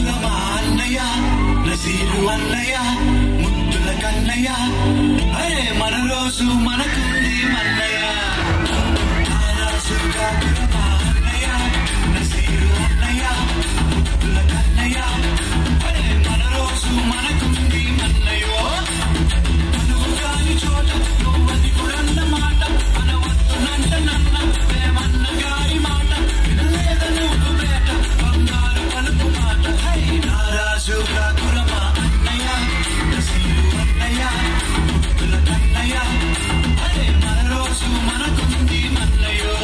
కాకులమా అన్నయ్య నసీరు అన్నయ్య ముద్దుల కన్నయ్య అరే మన రోజు మనకుంది మన్నయ్య రారాజు కాకులమా అన్నయ్య నసీరు అన్నయ్య ముద్దుల కన్నయ్య అరే మన రోజు మనకుంది మన్నయ్యో నువ్వు కాని చోట నువ్వది కూడన్న మాట అనవద్దునంట నన్న ప్రేమన్న గారి మాట వినలేద నువ్వు బేట బంగారు పలుకు మాట హై నారాజు కాకులమా అన్నయ్య నసీరు అన్నయ్య ముద్దుల కన్నయ్య అరే మన రోజు మనకుంది మన్నయ్యో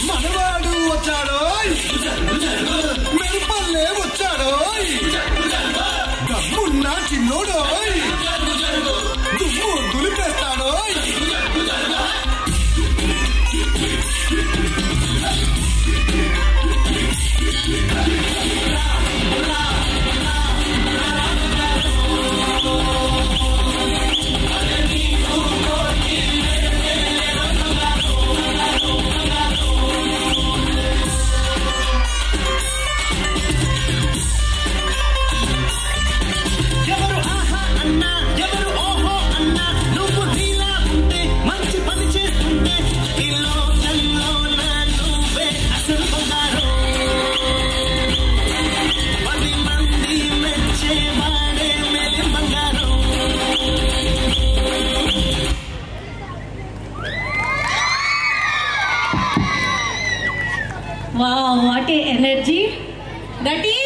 మనవాడు వచ్చాడో మెరుపల్లే వచ్చాడో దమ్మున్న చిన్నోడో దుమ్ము దులిపేస్తాడో Wow, what a energy. That is